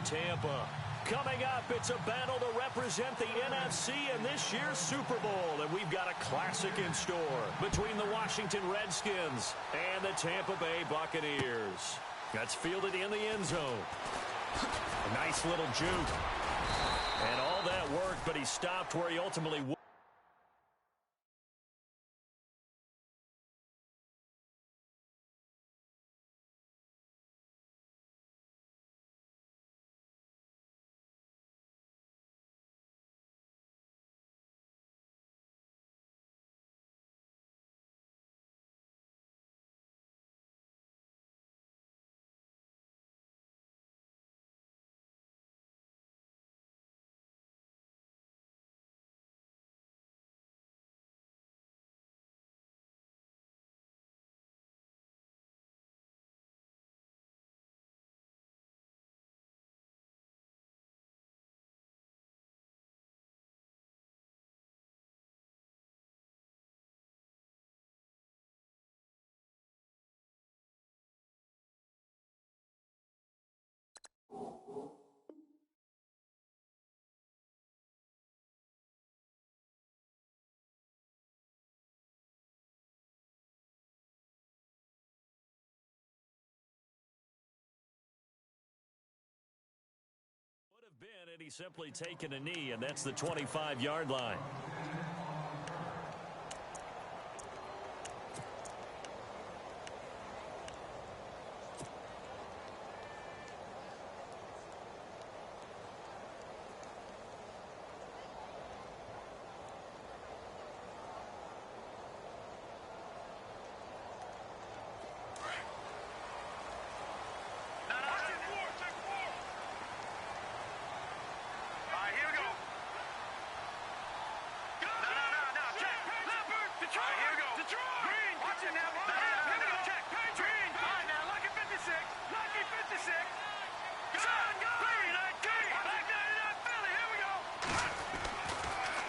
Tampa. Coming up, it's a battle to represent the NFC in this year's Super Bowl. And we've got a classic in store between the Washington Redskins and the Tampa Bay Buccaneers. That's fielded in the end zone. A nice little juke. And all that worked, but he stopped where he ultimately would. And he's simply taken a knee, and that's the 25-yard line.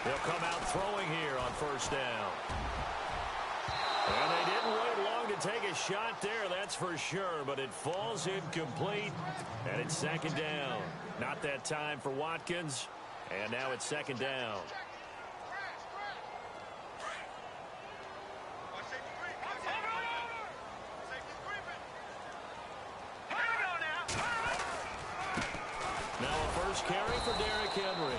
They'll come out throwing here on first down. And they didn't wait long to take a shot there, that's for sure, but it falls incomplete, and it's second down. Not that time for Watkins, and now it's second down. Now a first carry for Derrick Henry.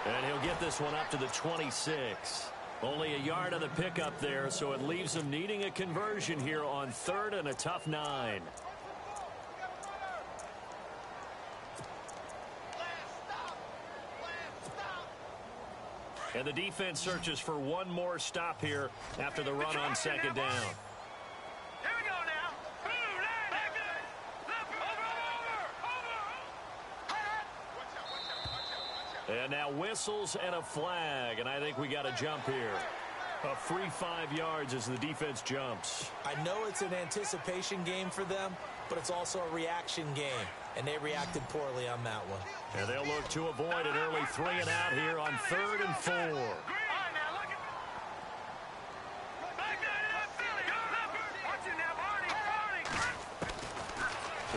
And he'll get this one up to the 26. Only a yard on the pickup there, so it leaves him needing a conversion here on third and a tough 9. And the defense searches for one more stop here after the run on second down. And now whistles and a flag, and I think we got a jump here. A free 5 yards as the defense jumps. I know it's an anticipation game for them, but it's also a reaction game, and they reacted poorly on that one. And they'll look to avoid an early 3 and out here on 3rd and 4.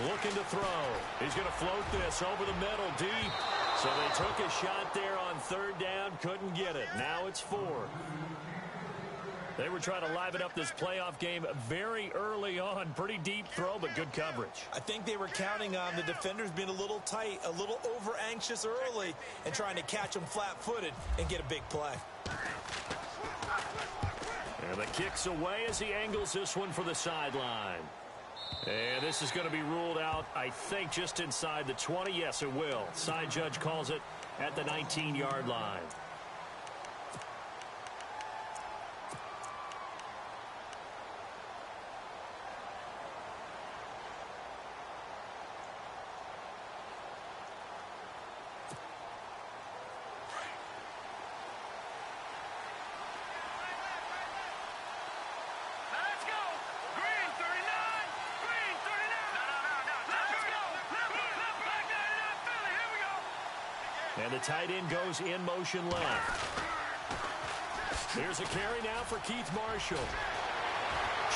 Looking to throw. He's going to float this over the middle deep. So they took a shot there on third down, couldn't get it. Now it's 4. They were trying to liven up this playoff game very early on. Pretty deep throw, but good coverage. I think they were counting on the defenders being a little tight, a little over-anxious early, and trying to catch them flat-footed and get a big play. And the kick's away as he angles this one for the sideline. And this is going to be ruled out, I think, just inside the 20. Yes, it will. Side judge calls it at the 19-yard line. And the tight end goes in motion left. Here's a carry now for Keith Marshall.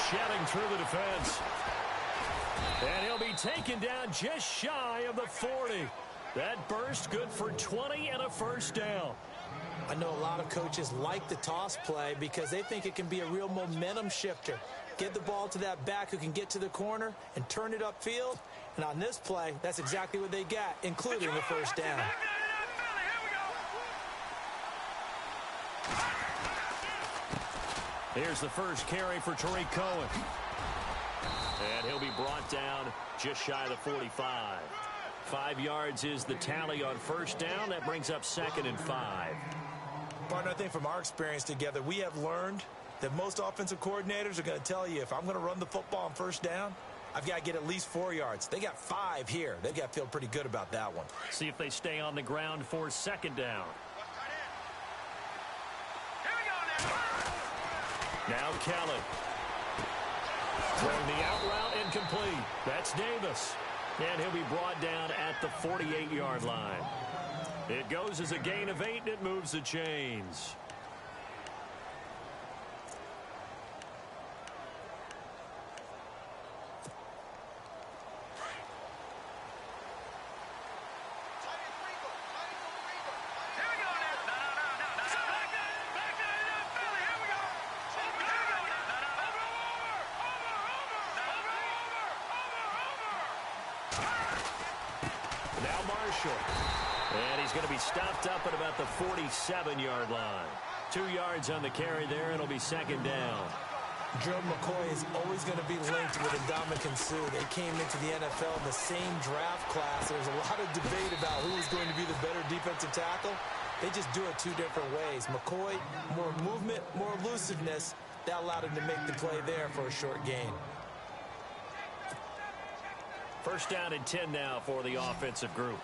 Shedding through the defense. And he'll be taken down just shy of the 40. That burst good for 20 and a first down. I know a lot of coaches like the toss play because they think it can be a real momentum shifter. Get the ball to that back who can get to the corner and turn it upfield. And on this play, that's exactly what they got, including the first down. Here's the first carry for Tariq Cohen. And he'll be brought down just shy of the 45. 5 yards is the tally on first down. That brings up 2nd and 5. Partner, I think from our experience together, we have learned that most offensive coordinators are going to tell you, if I'm going to run the football on first down, I've got to get at least 4 yards. They got 5 here. They've got to feel pretty good about that one. See if they stay on the ground for 2nd down. Now Kelly. Throwing the out route incomplete. That's Davis. And he'll be brought down at the 48-yard line. It goes as a gain of 8, and it moves the chains. And he's going to be stopped up at about the 47-yard line. 2 yards on the carry there, and it'll be 2nd down. Gerald McCoy is always going to be linked with Ndamukong Suh. They came into the NFL in the same draft class. There's a lot of debate about who was going to be the better defensive tackle. They just do it 2 different ways. McCoy, more movement, more elusiveness. That allowed him to make the play there for a short gain. First down and 10 now for the offensive group.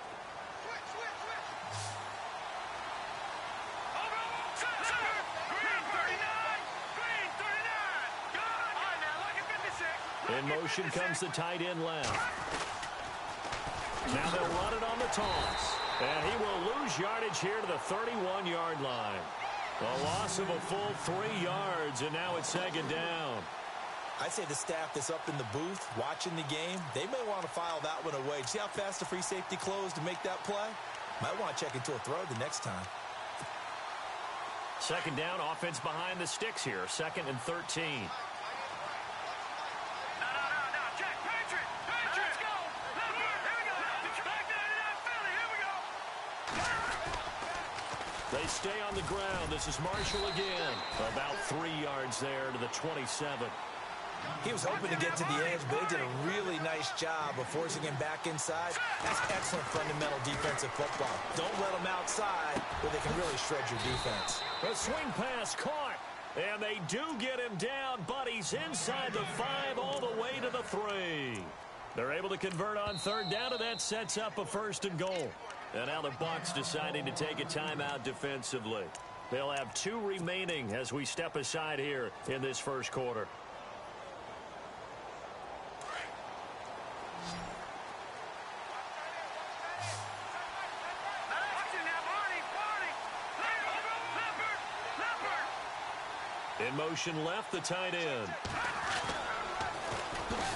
In motion comes the tight end left. Now they'll run it on the toss. And he will lose yardage here to the 31-yard line. A loss of a full 3 yards, and now it's 2nd down. I'd say the staff that's up in the booth watching the game, they may want to file that one away. See how fast the free safety closed to make that play? Might want to check into a throw the next time. 2nd down, offense behind the sticks here. 2nd and 13. They stay on the ground. This is Marshall again. About 3 yards there to the 27. He was hoping to get to the edge, but they did a really nice job of forcing him back inside. That's excellent fundamental defensive football. Don't let them outside where they can really shred your defense. The swing pass caught. And they do get him down, but he's inside the 5 all the way to the 3. They're able to convert on 3rd down, and that sets up a 1st and goal. And now the Bucs deciding to take a timeout defensively. They'll have 2 remaining as we step aside here in this first quarter. In motion left, the tight end.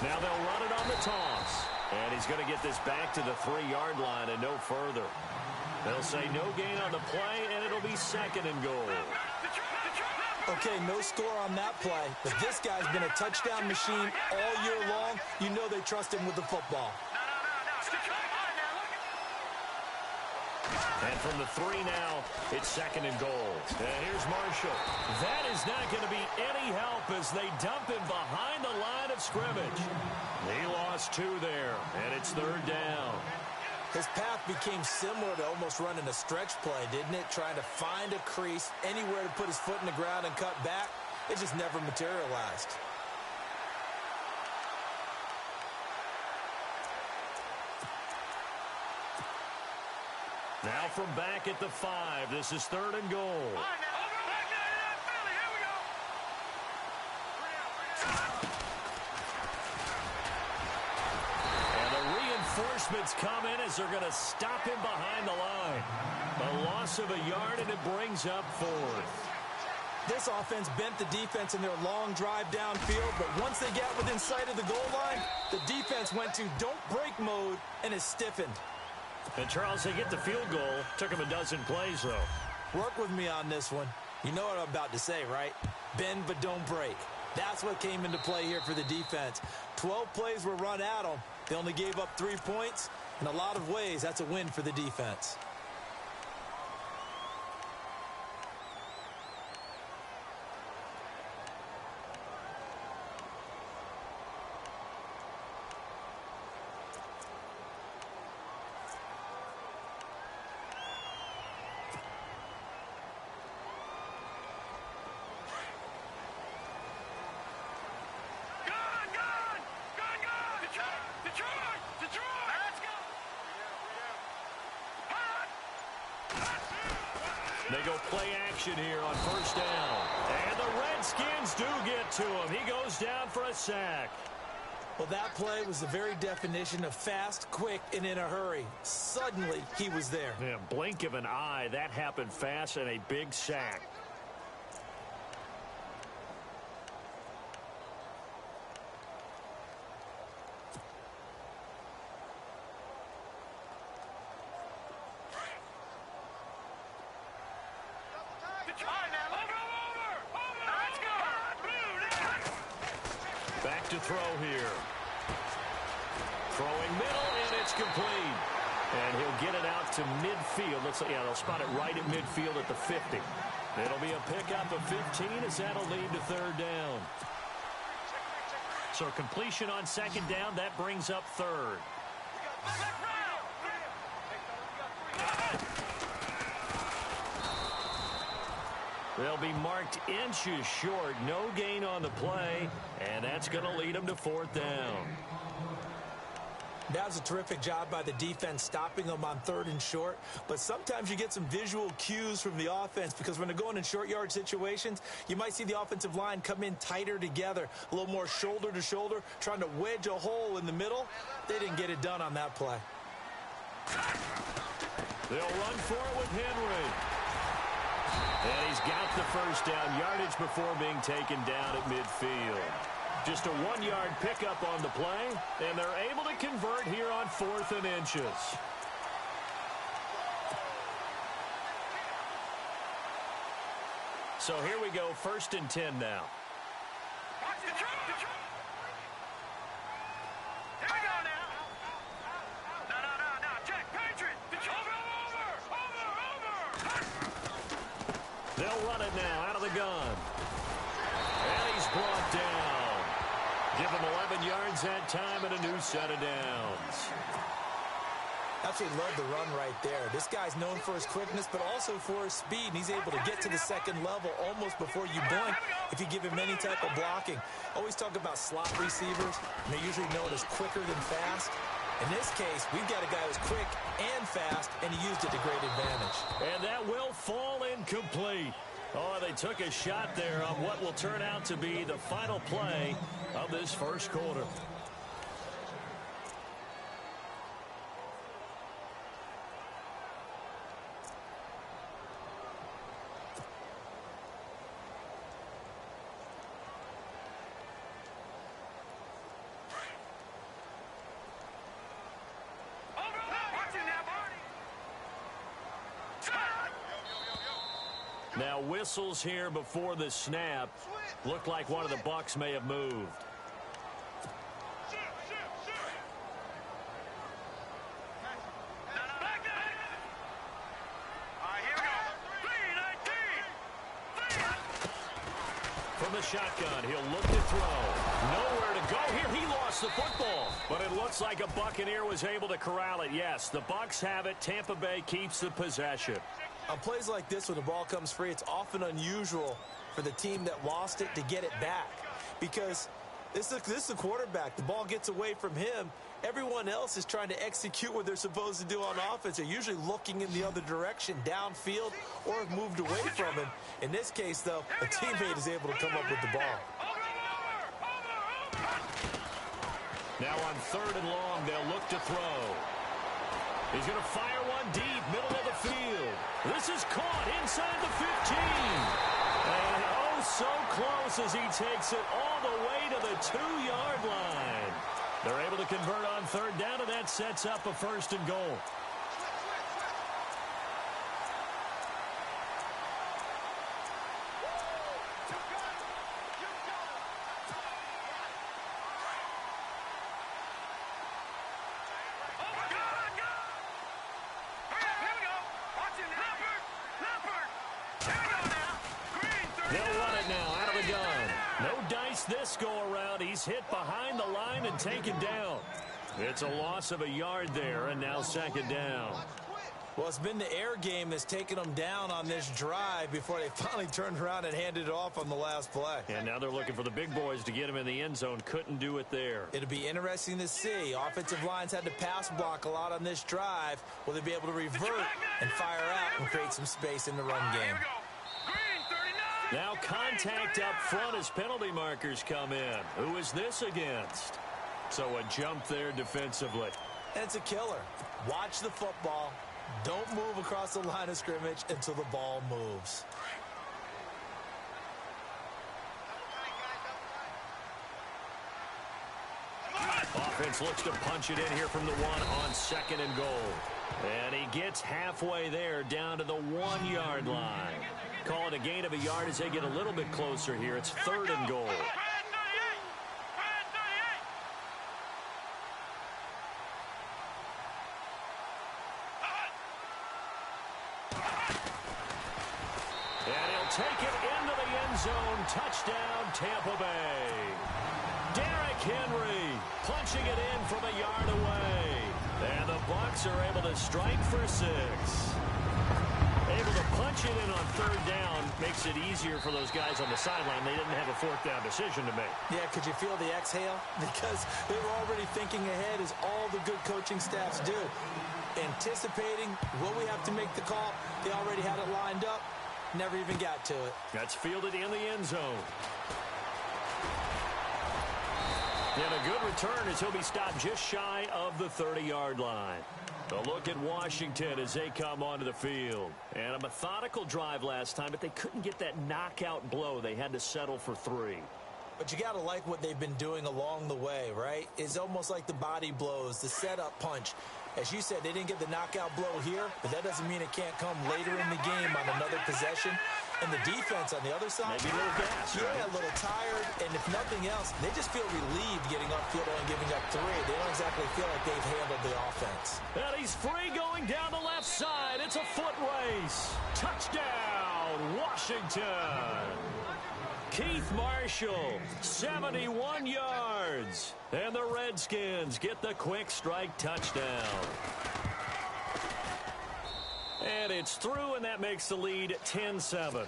Now they'll run it on the toss. And he's going to get this back to the 3-yard line and no further. They'll say no gain on the play, and it'll be 2nd and goal. Okay, no score on that play, but this guy's been a touchdown machine all year long. You know they trust him with the football. And from the 3 now, it's 2nd and goal. And here's Marshall. That is not going to be any help as they dump him behind the line of scrimmage. He lost 2 there, and it's 3rd down. His path became similar to almost running a stretch play, didn't it? Trying to find a crease, anywhere to put his foot in the ground and cut back. It just never materialized. Now from back at the 5, this is 3rd and goal. And the reinforcements come in as they're going to stop him behind the line. A loss of a yard, and it brings up 4th. This offense bent the defense in their long drive downfield, but once they got within sight of the goal line, the defense went to don't break mode and is stiffened. And, Charles, they get the field goal. Took him a dozen plays, though. Work with me on this one. You know what I'm about to say, right? Bend but don't break. That's what came into play here for the defense. 12 plays were run at them. They only gave up 3 points. In a lot of ways, that's a win for the defense. They go play action here on first down. And the Redskins do get to him. He goes down for a sack. Well, that play was the very definition of fast, quick, and in a hurry. Suddenly, he was there. Yeah, blink of an eye. That happened fast and a big sack. Back to throw here. Throwing middle, and it's complete. And he'll get it out to midfield. Looks like, yeah, they'll spot it right at midfield at the 50. It'll be a pickup of 15 as that'll lead to third down. So completion on second down, that brings up third. They'll be marked inches short. No gain on the play, and that's going to lead them to fourth down. That was a terrific job by the defense stopping them on third and short. But sometimes you get some visual cues from the offense because when they're going in short yard situations, you might see the offensive line come in tighter together, a little more shoulder to shoulder, trying to wedge a hole in the middle. They didn't get it done on that play. They'll run for it with Henry. And he's got the first down yardage before being taken down at midfield. Just a 1-yard pickup on the play, and they're able to convert here on 4th and inches. So here we go, 1st and 10 now. They'll run it now out of the gun. And he's brought down. Give him 11 yards that time and a new set of downs. Absolutely love the run right there. This guy's known for his quickness, but also for his speed. And he's able to get to the second level almost before you blink if you give him any type of blocking. Always talk about slot receivers, and they're usually known as quicker than fast. In this case, we've got a guy who's quick and fast, and he used it to great advantage. And that will fall incomplete. Oh, they took a shot there on what will turn out to be the final play of this first quarter. Now whistles here before the snap. Looked like one of the Bucs may have moved. From the shotgun, he'll look to throw. Nowhere to go here. He lost the football. But it looks like a Buccaneer was able to corral it. Yes, the Bucs have it. Tampa Bay keeps the possession. On plays like this, when the ball comes free, it's often unusual for the team that lost it to get it back. Because this is the quarterback. The ball gets away from him. Everyone else is trying to execute what they're supposed to do on offense. They're usually looking in the other direction, downfield, or have moved away from him. In this case, though, a teammate is able to come up with the ball. Now on 3rd and long, they'll look to throw. He's going to fire one deep, middle of the field. This is caught inside the 15. And oh, so close as he takes it all the way to the 2-yard line. They're able to convert on 3rd down, and that sets up a 1st and goal. They'll run it now out of the gun. No dice this go-around. He's hit behind the line and taken down. It's a loss of a yard there, and now second down. Well, it's been the air game that's taken them down on this drive before they finally turned around and handed it off on the last play. And now they're looking for the big boys to get him in the end zone. Couldn't do it there. It'll be interesting to see. Offensive lines had to pass block a lot on this drive. Will they be able to revert and fire out and create some space in the run game? Now contact up front as penalty markers come in. Who is this against? So a jump there defensively. And it's a killer. Watch the football. Don't move across the line of scrimmage until the ball moves. Offense looks to punch it in here from the one on second and goal. And he gets halfway there down to the 1 yard line. Call it a gain of a yard as they get a little bit closer here. It's third and goal. And he'll take it into the end zone. Touchdown, Tampa Bay. Derrick Henry punching it in from a yard away. And the Bucs are able to strike for 6. Able to punch it in on third down makes it easier for those guys on the sideline. They didn't have a fourth down decision to make. Yeah, could you feel the exhale? Because they were already thinking ahead, as all the good coaching staffs do. Anticipating, will we have to make the call? They already had it lined up. Never even got to it. That's fielded in the end zone. And a good return as he'll be stopped just shy of the 30-yard line. A look at Washington as they come onto the field. And a methodical drive last time, but they couldn't get that knockout blow. They had to settle for 3. But you got to like what they've been doing along the way, right? It's almost like the body blows, the setup punch. As you said, they didn't get the knockout blow here, but that doesn't mean it can't come later in the game on another possession. And the defense on the other side, maybe a little gas, yeah, right? A little tired. And if nothing else, they just feel relieved getting upfield and giving up 3. They don't exactly feel like they've handled the offense. And he's free going down the left side. It's a foot race. Touchdown, Washington. Keith Marshall, 71 yards. And the Redskins get the quick strike touchdown. And it's through, and that makes the lead 10-7.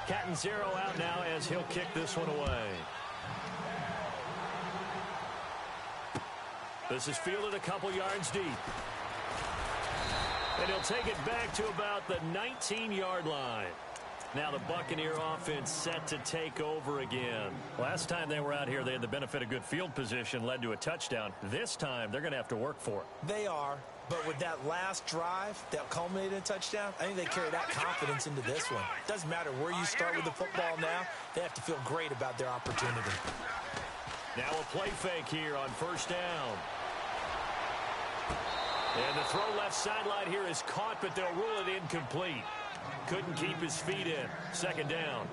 Catanzaro out now as he'll kick this one away. This is fielded a couple yards deep. And he'll take it back to about the 19-yard line. Now the Buccaneer offense set to take over again. Last time they were out here, they had the benefit of good field position, led to a touchdown. This time, they're going to have to work for it. They are, but with that last drive that culminated in a touchdown, I think they carry that confidence into this one. Doesn't matter where you start with the football now, they have to feel great about their opportunity. Now a play fake here on first down. And the throw left sideline here is caught, but they'll rule it incomplete. Couldn't keep his feet in. Second down.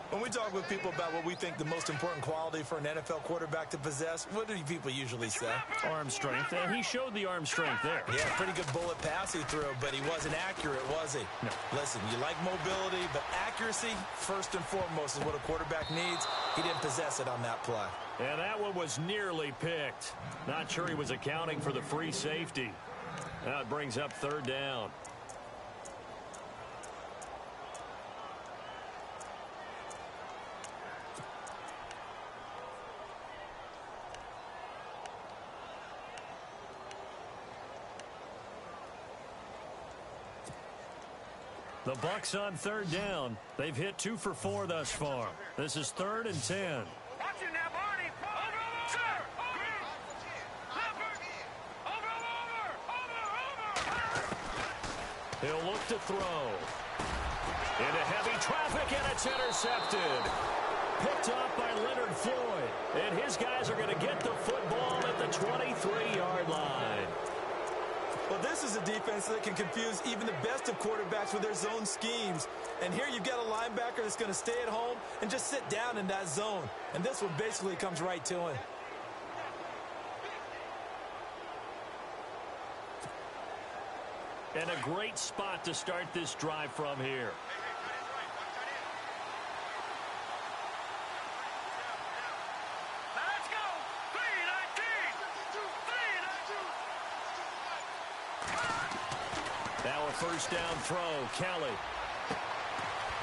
When we talk with people about what we think the most important quality for an NFL quarterback to possess, what do people usually say? Arm strength, and he showed the arm strength there. Yeah, pretty good bullet pass he threw, but he wasn't accurate, was he? No. Listen, you like mobility, but accuracy, first and foremost, is what a quarterback needs. He didn't possess it on that play. And that one was nearly picked. Not sure he was accounting for the free safety. Now it brings up third down. The Bucs on third down. They've hit 2 for 4 thus far. This is 3rd and 10. Watch it now, Barney. He'll look to throw. Into heavy traffic, and it's intercepted. Picked off by Leonard Floyd. And his guys are going to get the football at the 23-yard line. Well, this is a defense that can confuse even the best of quarterbacks with their zone schemes. And here you've got a linebacker that's going to stay at home and just sit down in that zone. And this one basically comes right to him. And a great spot to start this drive from here. Let's go. 3-19. Now a first down throw. Kelly.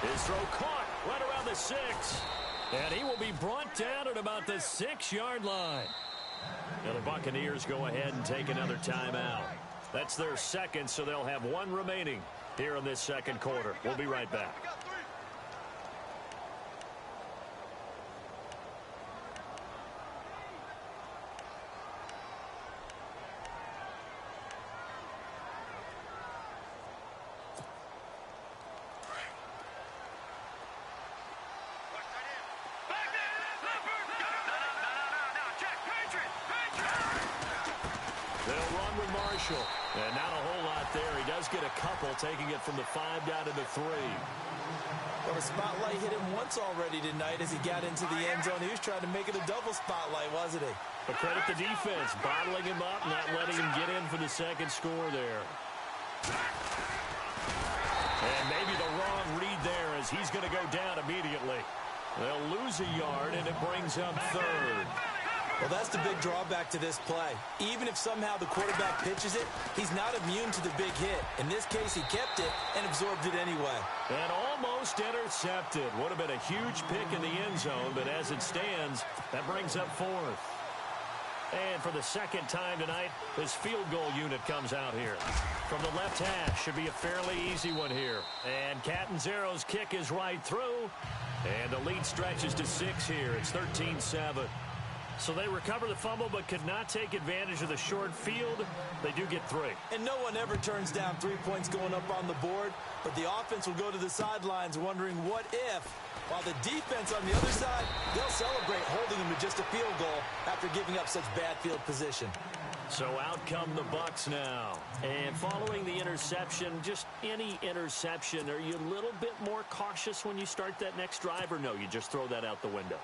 His throw caught right around the 6. And he will be brought down at about the 6-yard line. Now the Buccaneers go ahead and take another timeout. That's their second, so they'll have one remaining here in this second quarter. We'll be right back. And not a whole lot there. He does get a couple, taking it from the 5 down to the 3. Well, the spotlight hit him once already tonight as he got into the end zone. He was trying to make it a double spotlight, wasn't he? But credit the defense, bottling him up, not letting him get in for the second score there. And maybe the wrong read there as he's going to go down immediately. They'll lose a yard, and it brings up third. Well, that's the big drawback to this play. Even if somehow the quarterback pitches it, he's not immune to the big hit. In this case, he kept it and absorbed it anyway. And almost intercepted. Would have been a huge pick in the end zone, but as it stands, that brings up fourth. And for the second time tonight, this field goal unit comes out here. From the left hash, should be a fairly easy one here. And Catanzaro's kick is right through. And the lead stretches to 6 here. It's 13-7. So they recover the fumble but could not take advantage of the short field. They do get 3. And no one ever turns down 3 points going up on the board, but the offense will go to the sidelines wondering what if, while the defense on the other side, they'll celebrate holding them to just a field goal after giving up such bad field position. So out come the Bucs now. And following the interception, just any interception, are you a little bit more cautious when you start that next drive, or no, you just throw that out the window?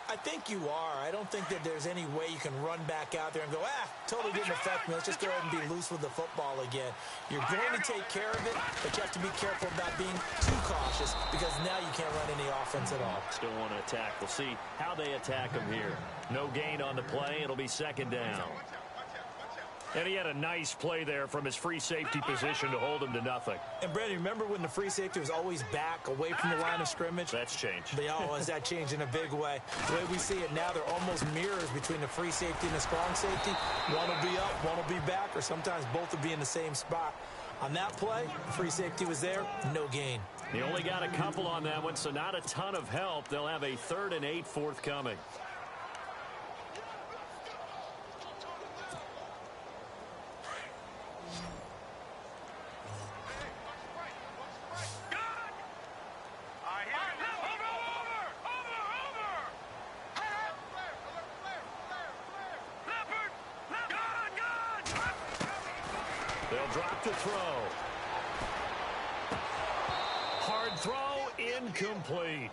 I think you are. I don't think that there's any way you can run back out there and go, totally didn't affect me. Let's just go ahead and be loose with the football again. You're going to take care of it, but you have to be careful about being too cautious because now you can't run any offense at all. Still want to attack. We'll see how they attack him here. No gain on the play. It'll be second down. And he had a nice play there from his free safety position to hold him to nothing. And, Brandon, remember when the free safety was always back, away from the line of scrimmage? That's changed. That changed in a big way. The way we see it now, they're almost mirrors between the free safety and the strong safety. One will be up, one will be back, or sometimes both will be in the same spot. On that play, the free safety was there, no gain. He only got a couple on that one, so not a ton of help. They'll have a 3rd and 8 forthcoming. They'll drop the throw. Hard throw, incomplete.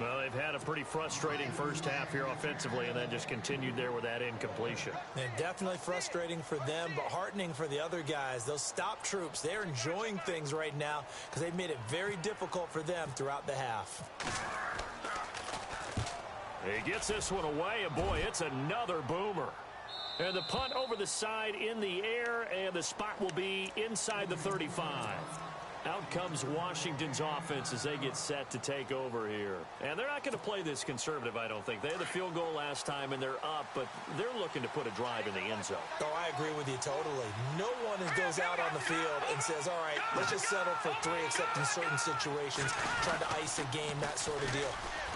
Well, they've had a pretty frustrating first half here offensively and then just continued there with that incompletion. And definitely frustrating for them, but heartening for the other guys. Those stop troops, they're enjoying things right now because they've made it very difficult for them throughout the half. He gets this one away, and boy, it's another boomer. And the punt over the side in the air, and the spot will be inside the 35. Out comes Washington's offense as they get set to take over here. And they're not going to play this conservative, I don't think. They had the field goal last time, and they're up, but they're looking to put a drive in the end zone. Oh, I agree with you totally. No one goes out on the field and says, all right, let's just settle for 3, except in certain situations, trying to ice a game, that sort of deal.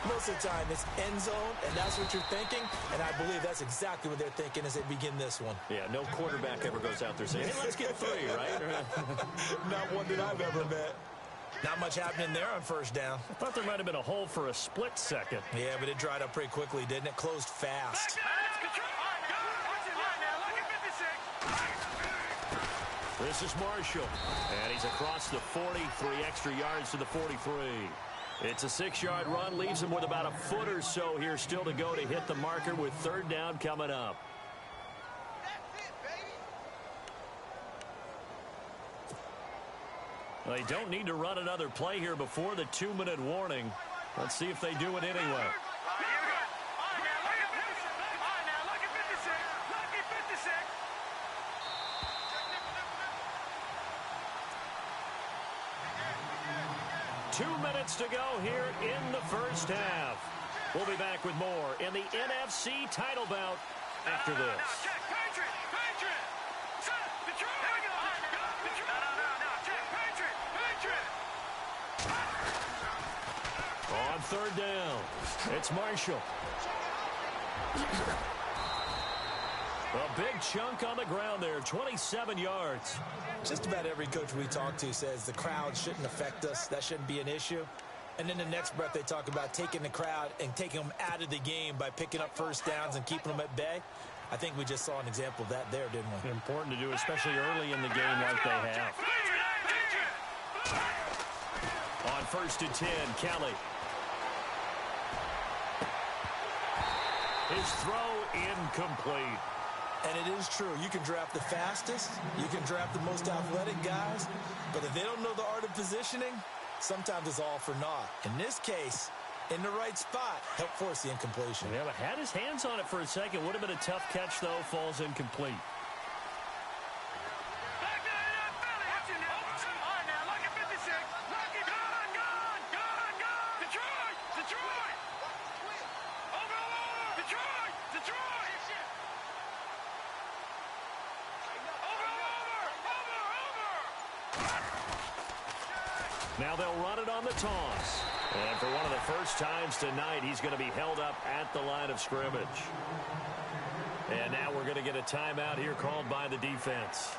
Most of the time, it's end zone, and that's what you're thinking, and I believe that's exactly what they're thinking as they begin this one. Yeah, no quarterback ever goes out there saying, hey, let's get 3, right? Not one that I've ever met. Not much happening there on first down. I thought there might have been a hole for a split second. Yeah, but it dried up pretty quickly, didn't it? Closed fast. This is Marshall, and he's across the 40, 3 extra yards to the 43. It's a 6-yard run, leaves him with about a foot or so here still to go to hit the marker with 3rd down coming up. Well, they don't need to run another play here before the 2-minute warning. Let's see if they do it anyway. 2 minutes to go here in the first half. We'll be back with more in the NFC title bout after this. On third down, it's Marshall. A big chunk on the ground there, 27 yards. Just about every coach we talk to says the crowd shouldn't affect us. That shouldn't be an issue. And then the next breath they talk about taking the crowd and taking them out of the game by picking up first downs and keeping them at bay. I think we just saw an example of that there, didn't we? Important to do, especially early in the game like they have. On 1st and 10, Kelly. His throw incomplete. And it is true. You can draft the fastest. You can draft the most athletic guys. But if they don't know the art of positioning, sometimes it's all for naught. In this case, in the right spot, helped force the incompletion. Yeah, but had his hands on it for a second. Would have been a tough catch, though. Falls incomplete. Now they'll run it on the toss. And for one of the first times tonight, he's going to be held up at the line of scrimmage. And now we're going to get a timeout here called by the defense.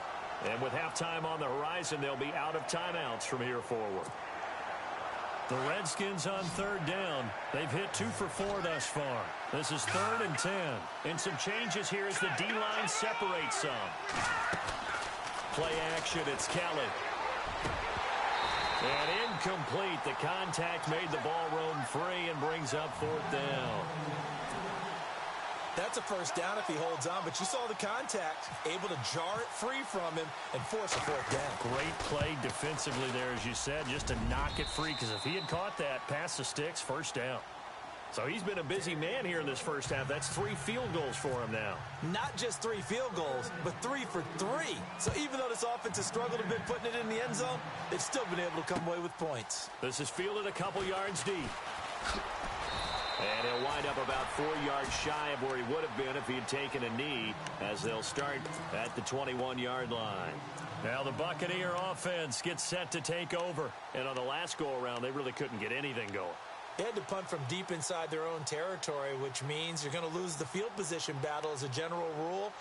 And with halftime on the horizon, they'll be out of timeouts from here forward. The Redskins on third down. They've hit 2 for 4 thus far. This is 3rd and 10. And some changes here as the D-line separates some. Play action, it's Kelly. And incomplete. The contact made the ball roam free and brings up 4th down. That's a first down if he holds on, but you saw the contact, able to jar it free from him and force a 4th down. Great play defensively there, as you said, just to knock it free, because if he had caught that, past the sticks, 1st down. So he's been a busy man here in this first half. That's 3 field goals for him now. Not just 3 field goals, but 3 for 3. So even though this offense has struggled a bit putting it in the end zone, they've still been able to come away with points. This is fielded a couple yards deep. And he'll wind up about 4 yards shy of where he would have been if he had taken a knee, as they'll start at the 21-yard line. Now the Buccaneer offense gets set to take over. And on the last go-around, they really couldn't get anything going. They had to punt from deep inside their own territory, which means you're going to lose the field position battle as a general rule.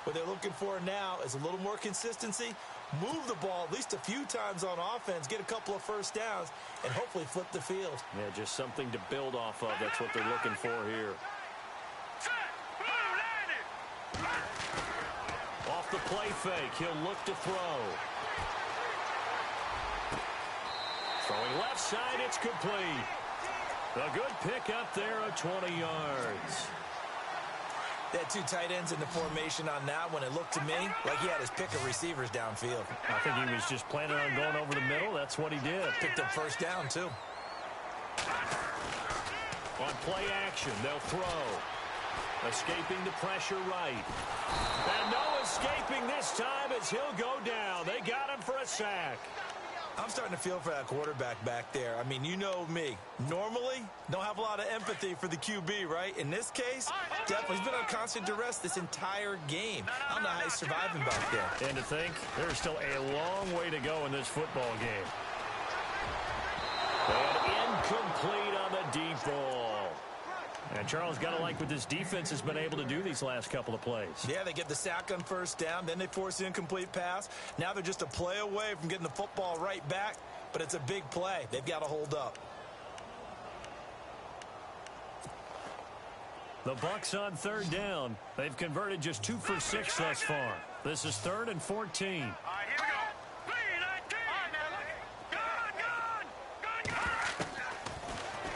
What they're looking for now is a little more consistency, move the ball at least a few times on offense, get a couple of first downs, and hopefully flip the field. Yeah, just something to build off of. That's what they're looking for here. Off the play fake, he'll look to throw. Throwing left side, it's complete. A good pick up there of 20 yards. They had 2 tight ends in the formation on that one. It looked to me like he had his pick of receivers downfield. I think he was just planning on going over the middle. That's what he did. Picked up first down, too. On play action, they'll throw. Escaping the pressure right. And no escaping this time as he'll go down. They got him for a sack. I'm starting to feel for that quarterback back there. I mean, you know me. Normally, don't have a lot of empathy for the QB, right? In this case, definitely. He's been on constant duress this entire game. I don't know how he's surviving back there. And to think, there's still a long way to go in this football game. And incomplete on the deep ball. And Charles, got to like what this defense has been able to do these last couple of plays. Yeah, they get the sack on first down, then they force the incomplete pass. Now they're just a play away from getting the football right back, but it's a big play. They've got to hold up. The Bucs on third down. They've converted just 2 for 6 thus far. This is 3rd and 14. All right, here we go. 3,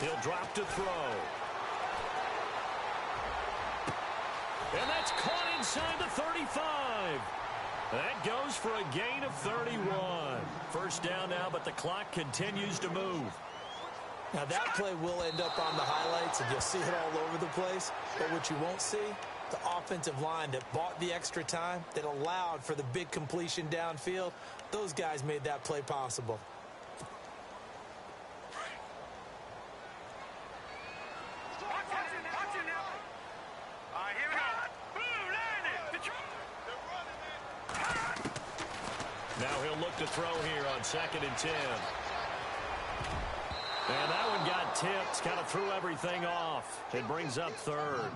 19. He'll drop to throw. And that's caught inside the 35. That goes for a gain of 31. First down now, but the clock continues to move. Now that play will end up on the highlights, and you'll see it all over the place. But what you won't see, the offensive line that bought the extra time, that allowed for the big completion downfield, those guys made that play possible. Now he'll look to throw here on 2nd and 10. And that one got tipped, kind of threw everything off. It brings up 3rd.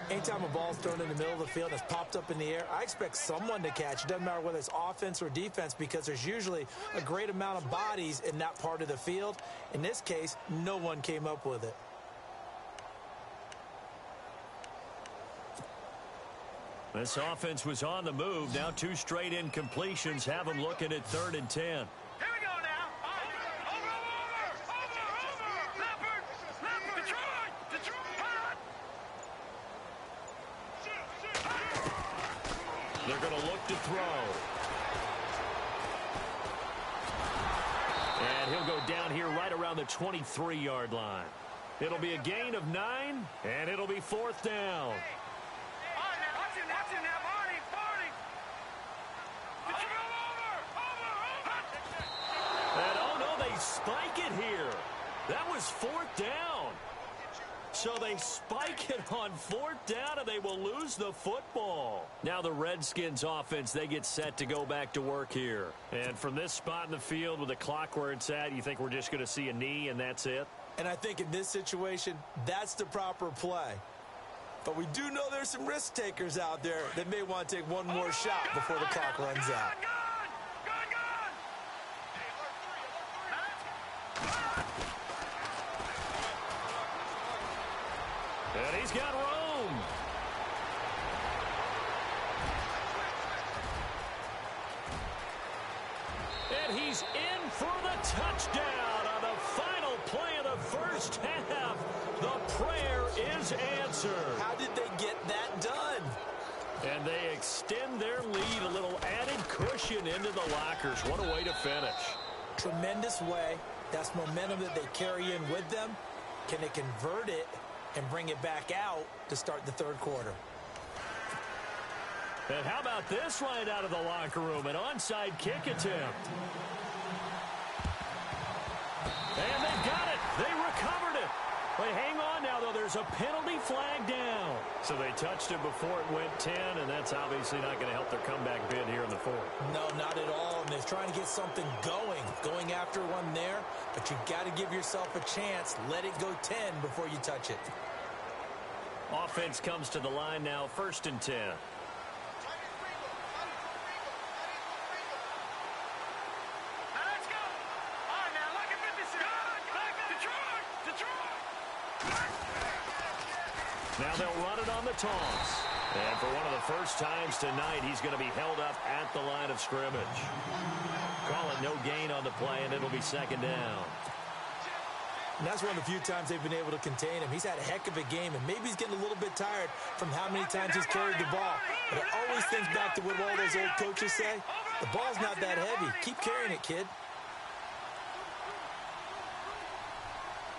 Anytime a ball's thrown in the middle of the field and it's popped up in the air, I expect someone to catch. It doesn't matter whether it's offense or defense, because there's usually a great amount of bodies in that part of the field. In this case, no one came up with it. This offense was on the move. Now 2 straight incompletions have them looking at 3rd and 10. Here we go now. Over. Leopard. Detroit. They're going to look to throw. And he'll go down here right around the 23-yard line. It'll be a gain of 9, and it'll be 4th down. And oh no, they spike it here. That was 4th down. So they spike it on 4th down, and they will lose the football. Now the Redskins offense, they get set to go back to work here. And from this spot in the field with the clock where it's at, you think we're just going to see a knee and that's it? And I think in this situation, that's the proper play. But we do know there's some risk takers out there that may want to take one more shot before the clock runs out. And he's got room. And he's in for the touchdown on the final play of the first half. The prayer is answered. How did they get that done? And they extend their lead, a little added cushion into the lockers. What a way to finish. Tremendous way. That's momentum that they carry in with them. Can they convert it and bring it back out to start the 3rd quarter? And how about this right out of the locker room? An onside kick attempt. And they've got it. They recovered it. They hang on now, though. There's a penalty flag down. So they touched it before it went 10, and that's obviously not going to help their comeback bid here in the 4th. No, not at all. And they're trying to get something going after one there. But you've got to give yourself a chance. Let it go 10 before you touch it. Offense comes to the line now, 1st and 10. Now they'll run it on the toss. And for one of the first times tonight, he's going to be held up at the line of scrimmage. Call it no gain on the play, and it'll be 2nd down. And that's one of the few times they've been able to contain him. He's had a heck of a game, and maybe he's getting a little bit tired from how many times he's carried the ball. But it always thinks back to what all those old coaches say. The ball's not that heavy. Keep carrying it, kid.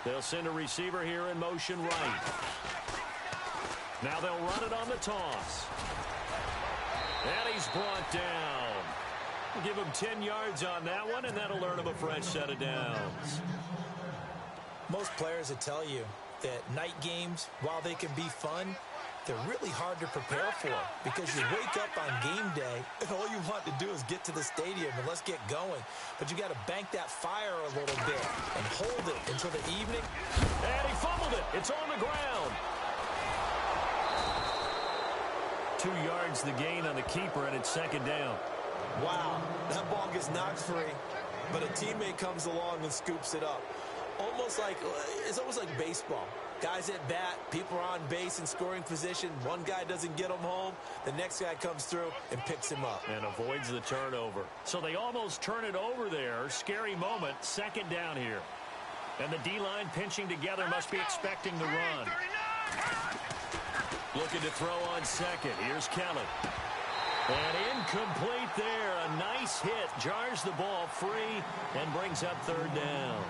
They'll send a receiver here in motion right. Now they'll run it on the toss. And he's brought down. We'll give him 10 yards on that one, and that'll earn him a fresh set of downs. Most players will tell you that night games, while they can be fun, they're really hard to prepare for because you wake up on game day and all you want to do is get to the stadium and let's get going. But you got to bank that fire a little bit and hold it until the evening. And he fumbled it. It's on the ground. 2 yards the gain on the keeper, and it's 2nd down. Wow, that ball gets knocked free, but a teammate comes along and scoops it up. It's almost like baseball. Guys at bat, people are on base in scoring position. One guy doesn't get him home. The next guy comes through and picks him up. And avoids the turnover. So they almost turn it over there. Scary moment. 2nd down here. And the D-line pinching together must be expecting the run. Looking to throw on 2nd. Here's Kelly. And incomplete. this hit jars the ball free and brings up third down.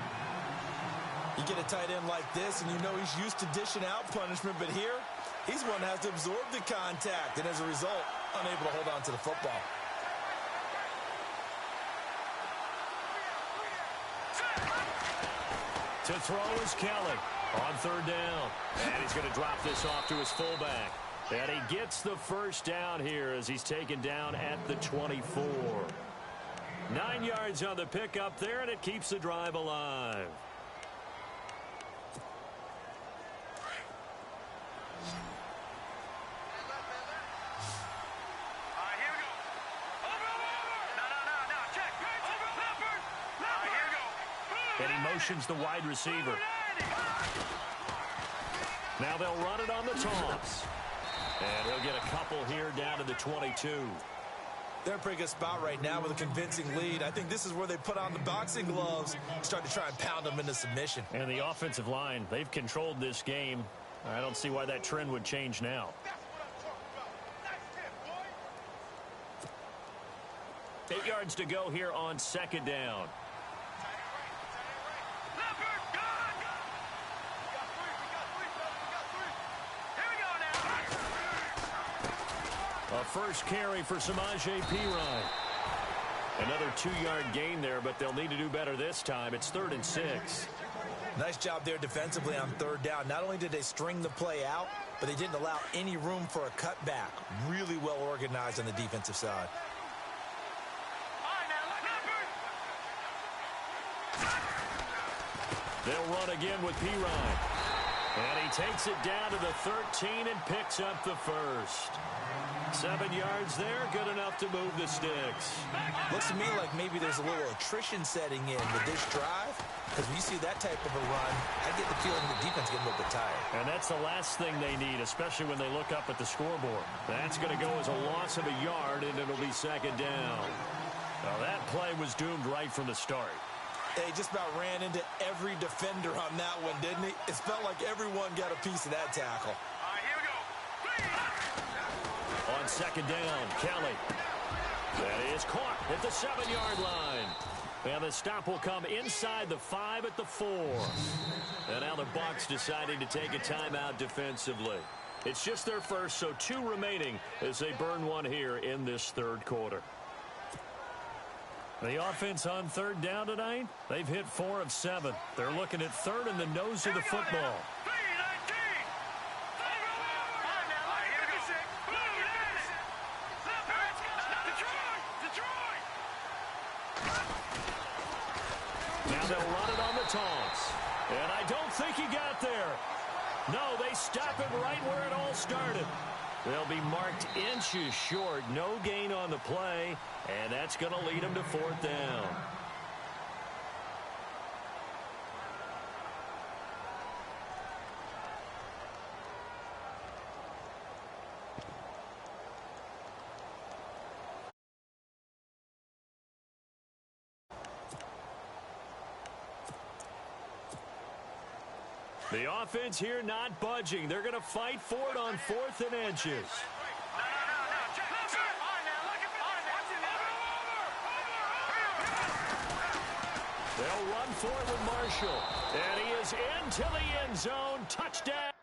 You get a tight end like this, and you know he's used to dishing out punishment, but here, he's one that has to absorb the contact, and as a result, unable to hold on to the football. To throw is Kelly on third down. And he's going to drop this off to his fullback. And he gets the first down here as he's taken down at the 24. 9 yards on the pickup there, and it keeps the drive alive. And he motions the wide receiver. Now they'll run it on the toss. And he'll get a couple here down to the 22. They're in a pretty good spot right now with a convincing lead. I think this is where they put on the boxing gloves, start to try and pound them into submission. And the offensive line, they've controlled this game. I don't see why that trend would change now. 8 yards to go here on second down. A first carry for Samaje Perine. Another 2-yard gain there, but they'll need to do better this time. It's 3rd and 6. Nice job there defensively on third down. Not only did they string the play out, but they didn't allow any room for a cutback. Really well organized on the defensive side. They'll run again with Perine. And he takes it down to the 13 and picks up the first. 7 yards there, good enough to move the sticks. Looks to me like maybe there's a little attrition setting in with this drive, because when you see that type of a run, I get the feeling the defense getting a little bit tired. And that's the last thing they need, especially when they look up at the scoreboard. That's going to go as a loss of a yard, and it'll be second down. Now that play was doomed right from the start. They just about ran into every defender on that one, didn't he? It felt like everyone got a piece of that tackle. On second down, Kelly. That is caught at the 7-yard line. And the stop will come inside the 5 at the 4. And now the Bucs deciding to take a timeout defensively. It's just their first, so 2 remaining as they burn one here in this third quarter. The offense on third down tonight, they've hit 4 of 7. They're looking at third in the nose of the football. Now they'll run it on the toss. And I don't think he got there. No, they stop him right where it all started. They'll be marked inches short. No gain on the play. And that's going to lead them to 4th down. The offense here not budging. They're going to fight for it on 4th and inches. They'll run for it with Marshall. And he is into the end zone. Touchdown.